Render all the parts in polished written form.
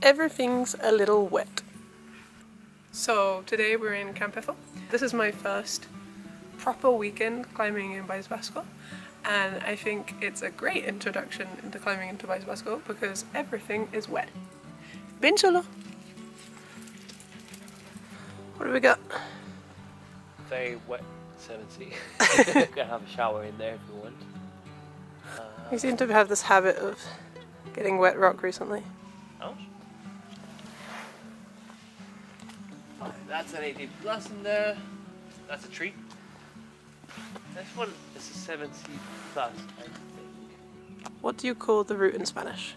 Everything's a little wet. So today we're in Camp Eiffel. This is my first proper weekend climbing in País Vasco, and I think it's a great introduction into climbing into País Vasco because everything is wet. Ben solo! What do we got? Very wet 7C. You can have a shower in there if you want. You seem to have this habit of getting wet rock recently. Oh. That's an 80 plus in there. That's a tree. This one is a 7C plus, I think. What do you call the route in Spanish?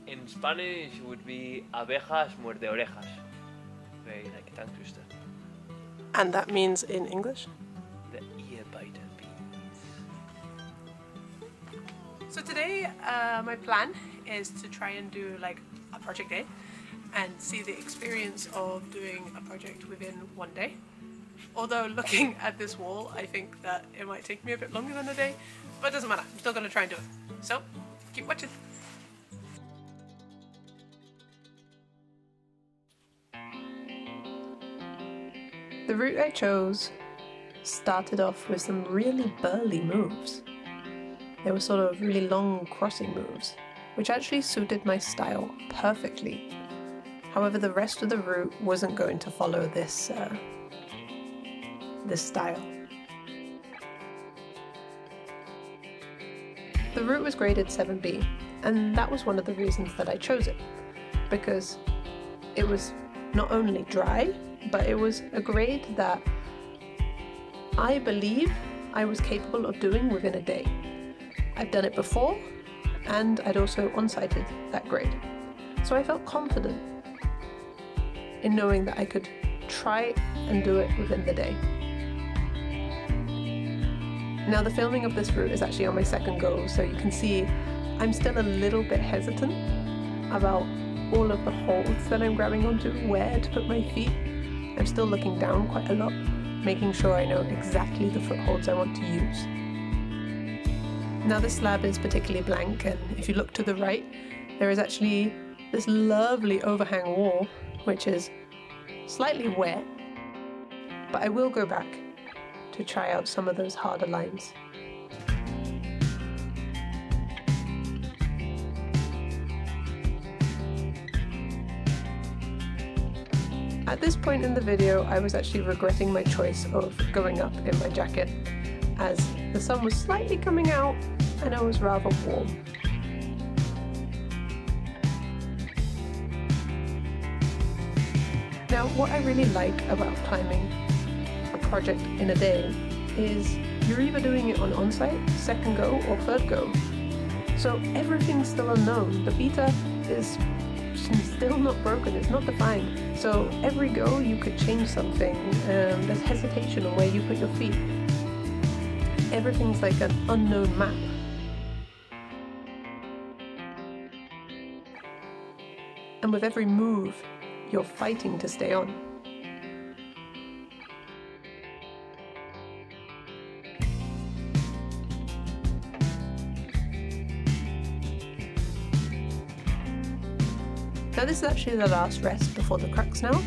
In Spanish it would be abejas muerde orejas. Very like tongue twister. And that means in English? The ear biter bees. So today my plan is to try and do like a project day and see the experience of doing a project within one day. Although looking at this wall, I think that it might take me a bit longer than a day, but it doesn't matter, I'm still going to try and do it. So, keep watching. The route I chose started off with some really burly moves. They were sort of really long crossing moves, which actually suited my style perfectly. However, the rest of the route wasn't going to follow this style. The route was graded 7B, and that was one of the reasons that I chose it, because it was not only dry, but it was a grade that I believe I was capable of doing within a day. I've done it before, and I'd also on-sited that grade. So I felt confident in knowing that I could try and do it within the day. Now the filming of this route is actually on my second go, so you can see I'm still a little bit hesitant about all of the holds that I'm grabbing onto, where to put my feet. I'm still looking down quite a lot, making sure I know exactly the footholds I want to use. Now this slab is particularly blank, and if you look to the right, there is actually this lovely overhang wall, which is slightly wet, but I will go back to try out some of those harder lines. At this point in the video, I was actually regretting my choice of going up in my jacket, as the sun was slightly coming out and I was rather warm. Now, what I really like about climbing a project in a day is you're either doing it on on-site, second go, or third go. So everything's still unknown. The beta is still not broken, it's not defined. So every go you could change something. There's hesitation on where you put your feet. Everything's like an unknown map. And with every move, you're fighting to stay on. Now this is actually the last rest before the crux now.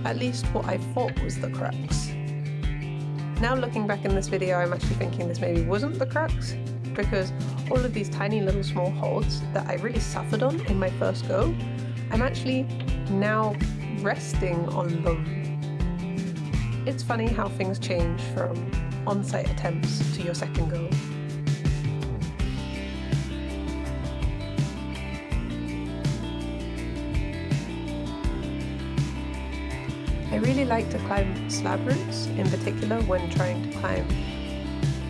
At least what I thought was the crux. Now looking back in this video, I'm actually thinking this maybe wasn't the crux, because all of these tiny little small holds that I really suffered on in my first go, I'm actually now resting on them. It's funny how things change from on-site attempts to your second go. I really like to climb slab routes, in particular when trying to climb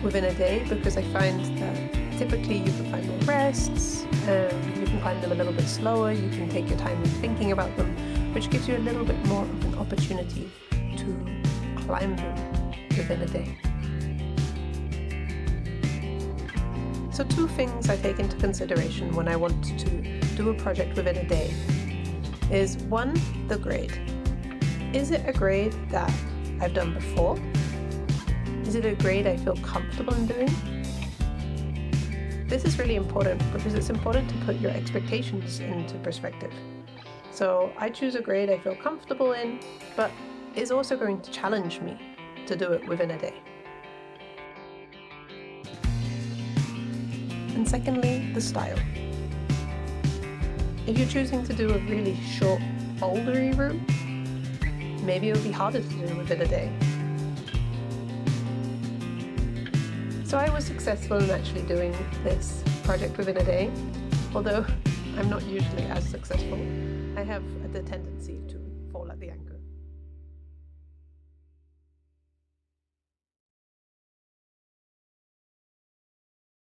within a day, because I find that typically you can find more rests, you can climb them a little bit slower, you can take your time in thinking about them, which gives you a little bit more of an opportunity to climb them within a day. So two things I take into consideration when I want to do a project within a day is, one, the grade. Is it a grade that I've done before? Is it a grade I feel comfortable in doing? This is really important because it's important to put your expectations into perspective. So I choose a grade I feel comfortable in, but is also going to challenge me to do it within a day. And secondly, the style. If you're choosing to do a really short, bouldery route, maybe it would be harder to do within a day. So I was successful in actually doing this project within a day, although I'm not usually as successful. I have the tendency to fall at the anchor.